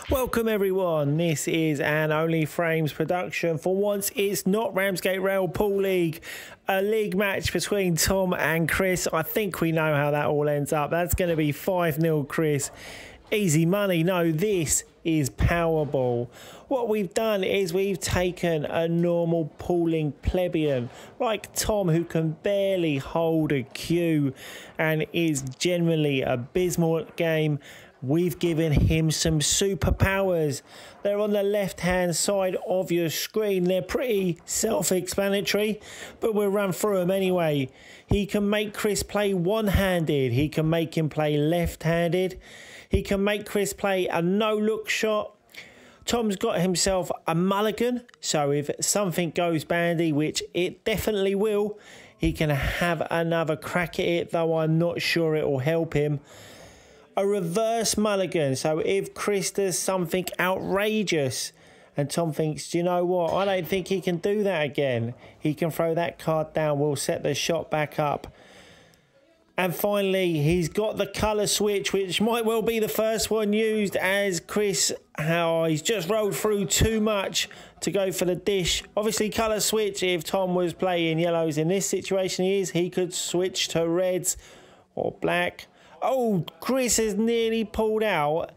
Welcome everyone, this is an Only Frames production. For once it's not Ramsgate Rail Pool League, a league match between Tom and Chris. I think we know how that all ends up. That's going to be 5-0 Chris. Easy money. No, this is Powerball. What we've done is we've taken a normal pooling plebeian like Tom, who can barely hold a cue and is generally abysmal at the game. We've given him some superpowers. They're on the left-hand side of your screen. They're pretty self-explanatory, but we'll run through them anyway. He can make Chris play one-handed. He can make him play left-handed. He can make Chris play a no-look shot. Tom's got himself a mulligan, so if something goes bandy, which it definitely will, he can have another crack at it, though I'm not sure it will help him. A reverse mulligan, so if Chris does something outrageous and Tom thinks, do you know what, I don't think he can do that again, he can throw that card down, we'll set the shot back up. And finally, he's got the colour switch, which might well be the first one used, as Chris, he's just rolled through too much to go for the dish. Obviously, colour switch, if Tom was playing yellows in this situation, he could switch to reds or black. Oh, Chris has nearly pulled out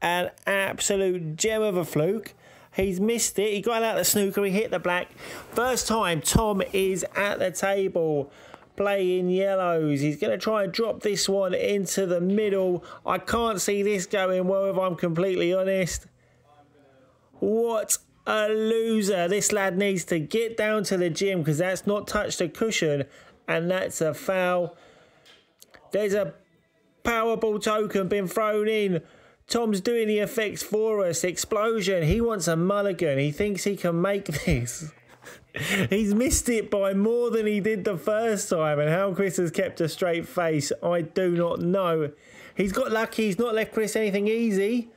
an absolute gem of a fluke. He's missed it. He got out the snooker. He hit the black. First time Tom is at the table playing yellows. He's going to try and drop this one into the middle. I can't see this going well, if I'm completely honest. What a loser. This lad needs to get down to the gym, because that's not touched a cushion, and that's a foul. There's a Powerball token been thrown in. Tom's doing the effects for us. Explosion. He wants a mulligan. He thinks he can make this. He's missed it by more than he did the first time, and how Chris has kept a straight face, I do not know. He's got lucky. He's not left Chris anything easy.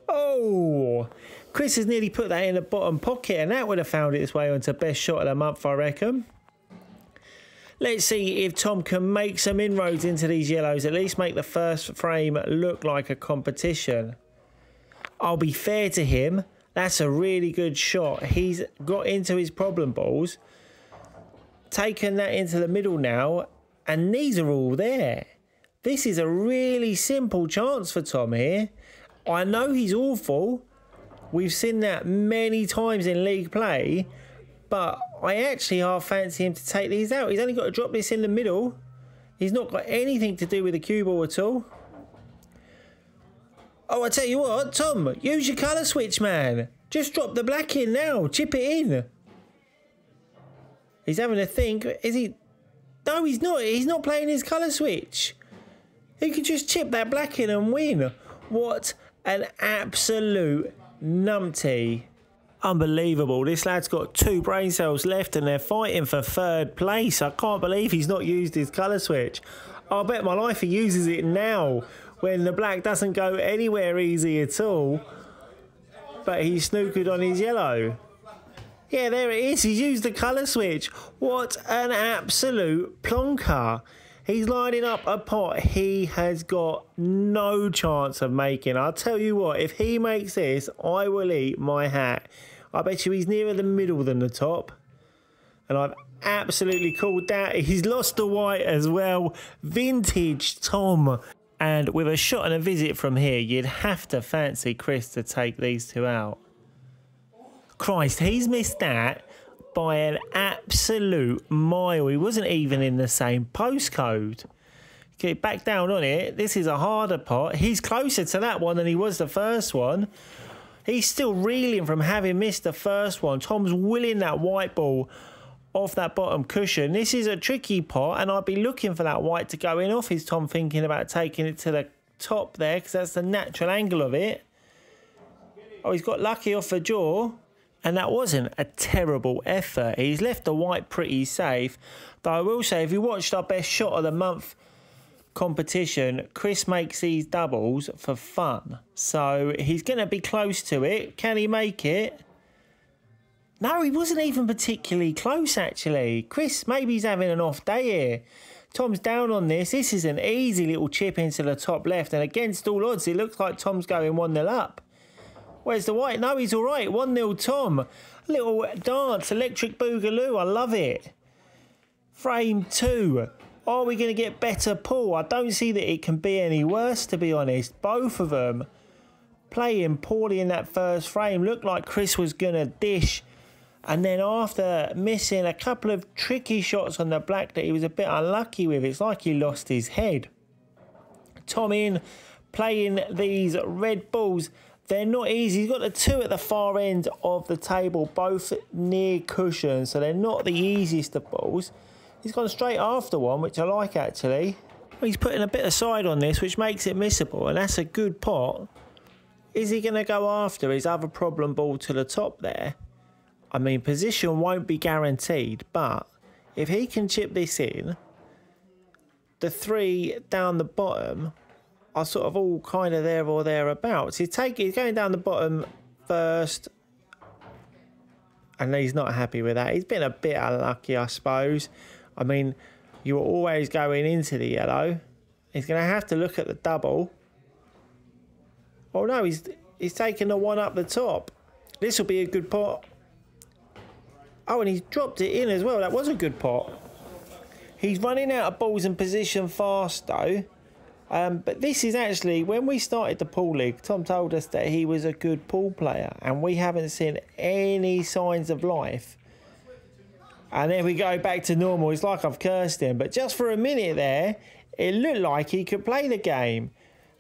Oh, Chris has nearly put that in the bottom pocket, and that would have found its way onto best shot of the month, I reckon. Let's see if Tom can make some inroads into these yellows, at least make the first frame look like a competition. I'll be fair to him, that's a really good shot. He's got into his problem balls, taken that into the middle now, and these are all there. This is a really simple chance for Tom here. I know he's awful. We've seen that many times in league play, but I actually half fancy him to take these out. He's only got to drop this in the middle. He's not got anything to do with the cue ball at all. Oh, I tell you what, Tom, use your colour switch, man. Just drop the black in now. Chip it in. He's having a think. Is he? No, he's not. He's not playing his colour switch. He could just chip that black in and win. What an absolute numpty. Unbelievable. This lad's got 2 brain cells left and they're fighting for 3rd place. I can't believe he's not used his colour switch. I'll bet my life he uses it now, when the black doesn't go anywhere easy at all. But he's snookered on his yellow. Yeah, there it is. He's used the colour switch. What an absolute plonker. He's lining up a pot he has got no chance of making. I'll tell you what, if he makes this, I will eat my hat. I bet you he's nearer the middle than the top. And I've absolutely called that. He's lost the white as well. Vintage Tom. And with a shot and a visit from here, you'd have to fancy Chris to take these 2 out. Christ, he's missed that by an absolute mile. He wasn't even in the same postcode. Get back down on it. This is a harder pot. He's closer to that one than he was the first one. He's still reeling from having missed the first one. Tom's willing that white ball off that bottom cushion. This is a tricky pot, and I'd be looking for that white to go in off. Is Tom thinking about taking it to the top there, because that's the natural angle of it. Oh, he's got lucky off the jaw. And that wasn't a terrible effort. He's left the white pretty safe. Though I will say, if you watched our best shot of the month competition, Chris makes these doubles for fun. So he's going to be close to it. Can he make it? No, he wasn't even particularly close, actually. Chris, maybe he's having an off day here. Tom's down on this. This is an easy little chip into the top left. And against all odds, it looks like Tom's going 1-0 up. Where's the white? No, he's all right. 1-0 Tom. A little dance, electric boogaloo. I love it. Frame 2. Are we going to get better pull? I don't see that it can be any worse, to be honest. Both of them playing poorly in that first frame. Looked like Chris was going to dish. And then after missing a couple of tricky shots on the black that he was a bit unlucky with, it's like he lost his head. Tom in, playing these red balls. They're not easy. He's got the 2 at the far end of the table, both near cushion, so they're not the easiest of balls. He's gone straight after one, which I like actually. He's putting a bit of side on this, which makes it missable, and that's a good pot. Is he going to go after his other problem ball to the top there? I mean, position won't be guaranteed, but if he can chip this in, the 3 down the bottom are sort of all kind of there or thereabouts. He's going down the bottom first, and he's not happy with that. He's been a bit unlucky, I suppose. I mean, you were always going into the yellow. He's going to have to look at the double. Oh no, he's taking the 1 up the top. This will be a good pot. Oh, and he's dropped it in as well. That was a good pot. He's running out of balls in position fast, though. But this is actually, when we started the pool league, Tom told us that he was a good pool player. And we haven't seen any signs of life. And then we go back to normal. It's like I've cursed him. But just for a minute there, it looked like he could play the game.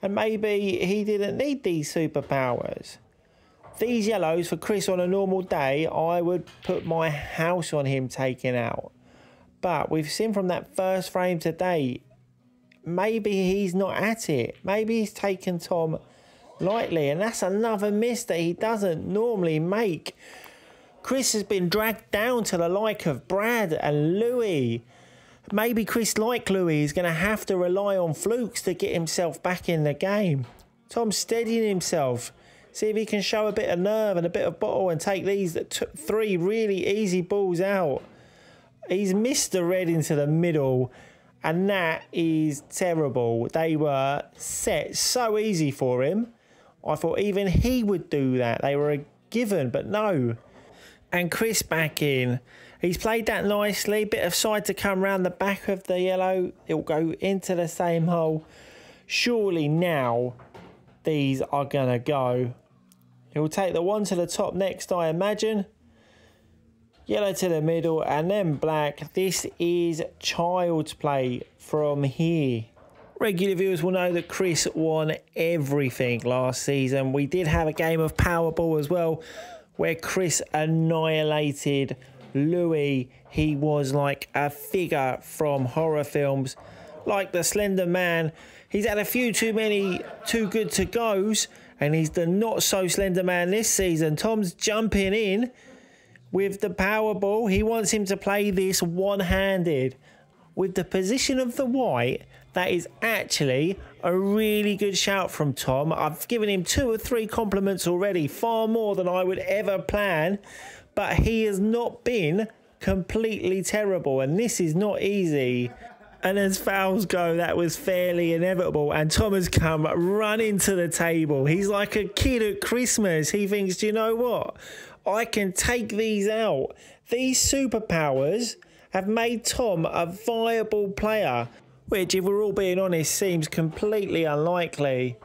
And maybe he didn't need these superpowers. These yellows for Chris on a normal day, I would put my house on him taking out. But we've seen from that first frame today, maybe he's not at it. Maybe he's taken Tom lightly. And that's another miss that he doesn't normally make. Chris has been dragged down to the like of Brad and Louis. Maybe Chris, like Louis, is going to have to rely on flukes to get himself back in the game. Tom's steadying himself. See if he can show a bit of nerve and a bit of bottle and take these 3 really easy balls out. He's missed the red into the middle, and that is terrible. They were set so easy for him. I thought even he would do that. They were a given, but no. And Chris back in. He's played that nicely. Bit of side to come round the back of the yellow. It will go into the same hole. Surely now these are going to go. He'll take the 1 to the top next, I imagine. Yellow to the middle and then black. This is child's play from here. Regular viewers will know that Chris won everything last season. We did have a game of PowerBall as well, where Chris annihilated Louis. He was like a figure from horror films, like the Slender Man. He's had a few too many too good to goes, and he's the not so Slender Man this season. Tom's jumping in with the Powerball. He wants him to play this one-handed. With the position of the white, that is actually a really good shout from Tom. I've given him 2 or 3 compliments already, far more than I would ever plan. But he has not been completely terrible, and this is not easy. And as fouls go, that was fairly inevitable. And Tom has come running to the table. He's like a kid at Christmas. He thinks, do you know what? I can take these out. These superpowers have made Tom a viable player, which, if we're all being honest, seems completely unlikely.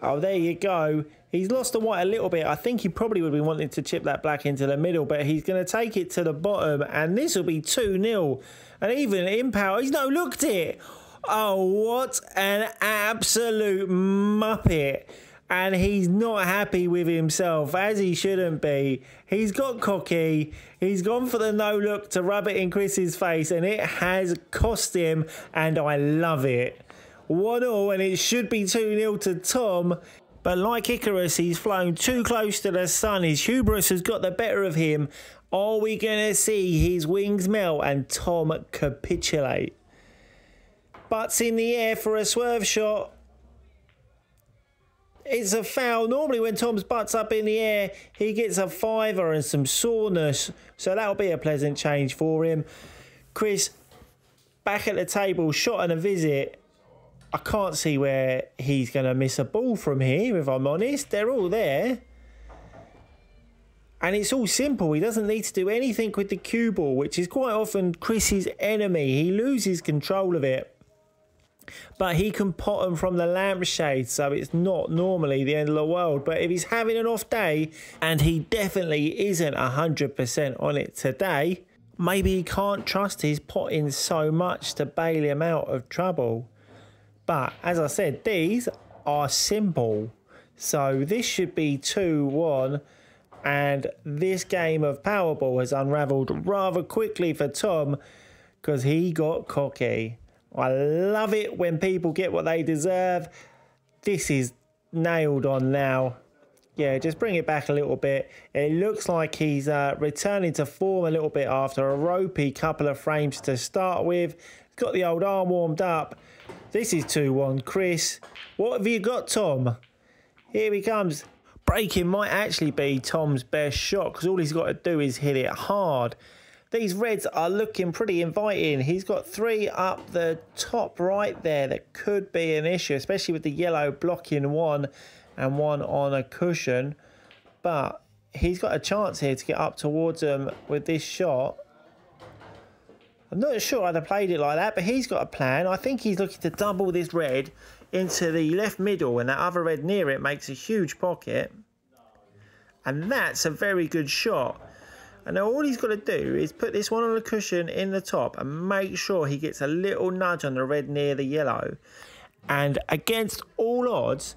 Oh, there you go. He's lost the white a little bit. I think he probably would be wanting to chip that black into the middle, but he's going to take it to the bottom, and this will be 2-0. And even in power, he's no looked it. Oh, what an absolute muppet. And he's not happy with himself, as he shouldn't be. He's got cocky. He's gone for the no-look to rub it in Chris's face, and it has cost him, and I love it. 1-0, and it should be 2-0 to Tom. But like Icarus, he's flown too close to the sun. His hubris has got the better of him. Are we going to see his wings melt and Tom capitulate? Butts in the air for a swerve shot. It's a foul. Normally when Tom's butt's up in the air, he gets a fiver and some soreness. So that'll be a pleasant change for him. Chris, back at the table, shot and a visit. I can't see where he's going to miss a ball from here, if I'm honest. They're all there. And it's all simple. He doesn't need to do anything with the cue ball, which is quite often Chris's enemy. He loses control of it. But he can pot them from the lampshade, so it's not normally the end of the world. But if he's having an off day, and he definitely isn't 100% on it today, maybe he can't trust his potting so much to bail him out of trouble. But as I said, these are simple. So this should be 2-1. And this game of Powerball has unravelled rather quickly for Tom because he got cocky. I love it when people get what they deserve. This is nailed on now. Yeah, just bring it back a little bit. It looks like he's returning to form a little bit after a ropey couple of frames to start with. He's got the old arm warmed up. This is 2-1, Chris. What have you got, Tom? Here he comes. Breaking might actually be Tom's best shot because all he's got to do is hit it hard. These reds are looking pretty inviting. He's got 3 up the top right there that could be an issue, especially with the yellow blocking 1 and 1 on a cushion. But he's got a chance here to get up towards them with this shot. I'm not sure I'd have played it like that, but he's got a plan. I think he's looking to double this red into the left middle, and that other red near it makes a huge pocket. And that's a very good shot. And now all he's got to do is put this one on the cushion in the top and make sure he gets a little nudge on the red near the yellow. And against all odds,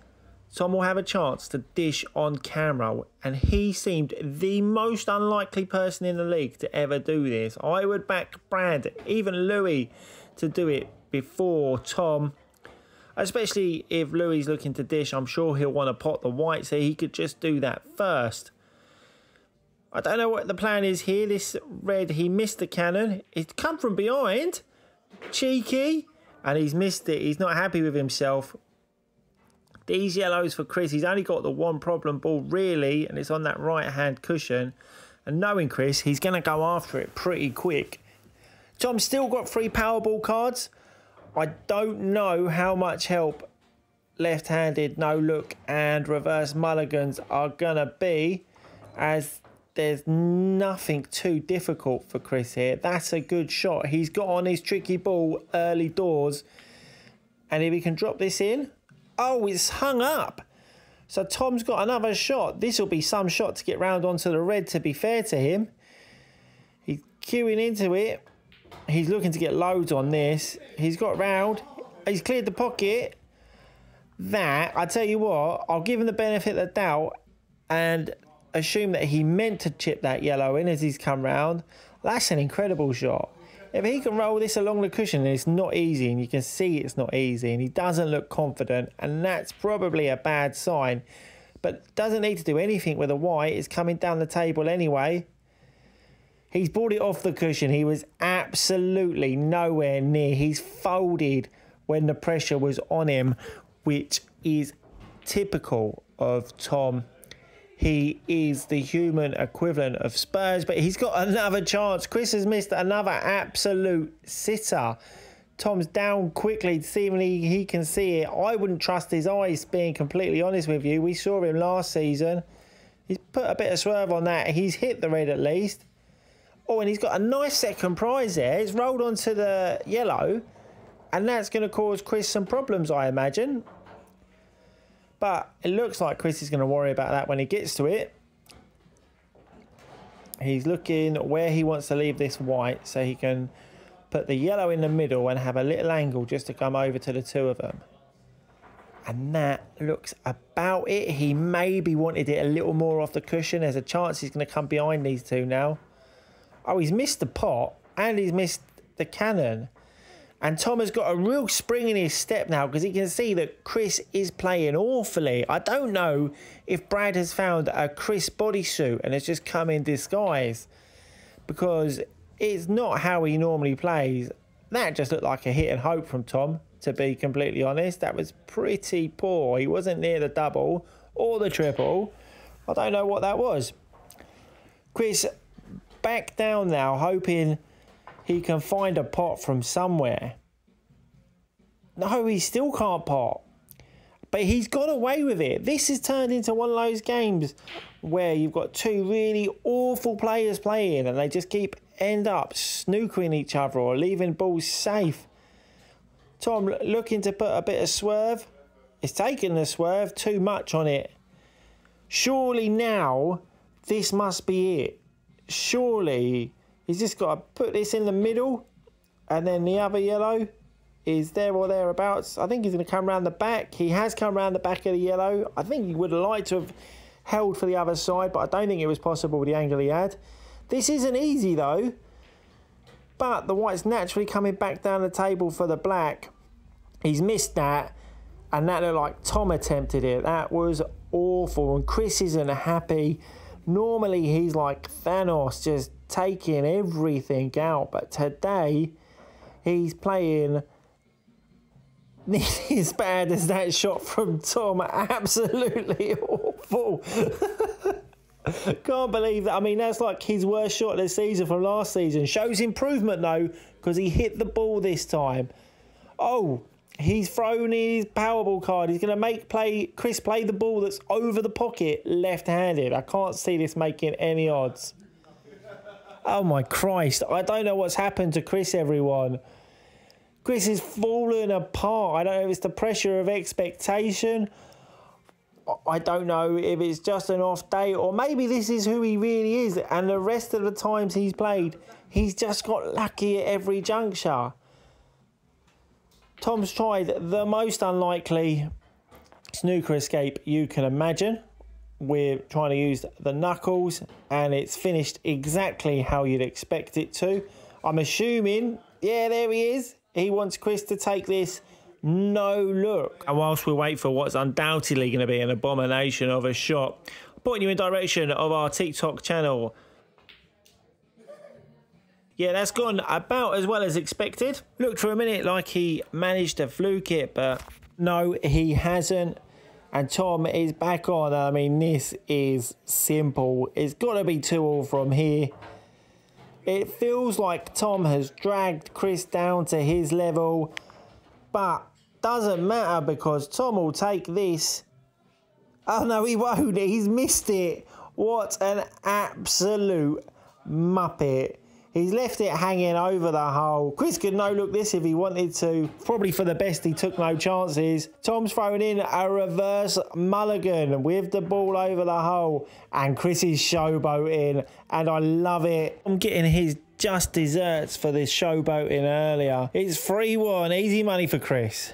Tom will have a chance to dish on camera. And he seemed the most unlikely person in the league to ever do this. I would back Brad, even Louis, to do it before Tom. Especially if Louis is looking to dish, I'm sure he'll want to pot the white, so he could just do that first. I don't know what the plan is here. This red, he missed the cannon. It's come from behind. Cheeky. And he's missed it. He's not happy with himself. These yellows for Chris. He's only got the one problem ball, really, and it's on that right-hand cushion. And knowing Chris, he's going to go after it pretty quick. Tom's still got 3 Powerball cards. I don't know how much help left-handed no-look and reverse mulligans are going to be, as there's nothing too difficult for Chris here. That's a good shot. He's got on his tricky ball early doors. And if he can drop this in... Oh, it's hung up. So Tom's got another shot. This will be some shot to get round onto the red, to be fair to him. He's queuing into it. He's looking to get loads on this. He's got round. He's cleared the pocket. That, I tell you what, I'll give him the benefit of the doubt and assume that he meant to chip that yellow in as he's come round. That's an incredible shot. If he can roll this along the cushion, it's not easy, and you can see it's not easy, and he doesn't look confident, and that's probably a bad sign. But doesn't need to do anything with the white. It's coming down the table anyway. He's brought it off the cushion. He was absolutely nowhere near. He's folded when the pressure was on him, which is typical of Tom. He is the human equivalent of Spurs, but he's got another chance. Chris has missed another absolute sitter. Tom's down quickly, seemingly he can see it. I wouldn't trust his eyes, being completely honest with you. We saw him last season. He's put a bit of swerve on that. He's hit the red at least. Oh, and he's got a nice second prize there. It's rolled onto the yellow, and that's going to cause Chris some problems, I imagine. But it looks like Chris is going to worry about that when he gets to it. He's looking where he wants to leave this white so he can put the yellow in the middle and have a little angle just to come over to the two of them. And that looks about it. He maybe wanted it a little more off the cushion. There's a chance he's going to come behind these two now. Oh, he's missed the pot and he's missed the cannon. And Tom has got a real spring in his step now because he can see that Chris is playing awfully. I don't know if Brad has found a Chris bodysuit and has just come in disguise, because it's not how he normally plays. That just looked like a hit and hope from Tom, to be completely honest. That was pretty poor. He wasn't near the double or the triple. I don't know what that was. Chris back down now, hoping he can find a pot from somewhere. No, he still can't pot. But he's got away with it. This has turned into one of those games where you've got two really awful players playing and they just end up snookering each other or leaving balls safe. Tom looking to put a bit of swerve. It's taken the swerve, too much on it. Surely now this must be it. Surely he's just got to put this in the middle and then the other yellow is there or thereabouts. I think he's going to come around the back. He has come around the back of the yellow. I think he would have liked to have held for the other side, but I don't think it was possible with the angle he had. This isn't easy though, but the white's naturally coming back down the table for the black. He's missed that, and that looked like Tom attempted it. That was awful, and Chris isn't happy. Normally he's like Thanos, just taking everything out, but today he's playing nearly as bad as that shot from Tom. Absolutely awful. Can't believe that. I mean, that's like his worst shot of the season from last season. Shows improvement though, because he hit the ball this time. Oh, he's thrown his Powerball card. He's going to make Chris play the ball that's over the pocket left-handed. I can't see this making any odds. Oh my Christ. I don't know what's happened to Chris, everyone. Chris is falling apart. I don't know if it's the pressure of expectation. I don't know if it's just an off day, or maybe this is who he really is, and the rest of the times he's played, he's just got lucky at every juncture. Tom's tried the most unlikely snooker escape you can imagine. We're trying to use the knuckles, and it's finished exactly how you'd expect it to. I'm assuming, yeah, there he is. He wants Chris to take this no look. And whilst we wait for what's undoubtedly going to be an abomination of a shot, pointing you in direction of our TikTok channel. Yeah, that's gone about as well as expected. Looked for a minute like he managed to fluke it, but no, he hasn't. And Tom is back on. I mean, this is simple. It's got to be 2-all from here. It feels like Tom has dragged Chris down to his level, but doesn't matter because Tom will take this. Oh no, he won't. He's missed it. What an absolute muppet. He's left it hanging over the hole. Chris could no-look this if he wanted to. Probably for the best, he took no chances. Tom's throwing in a reverse mulligan with the ball over the hole. And Chris is showboating, and I love it. I'm getting his just desserts for this showboating earlier. It's 3-1, easy money for Chris.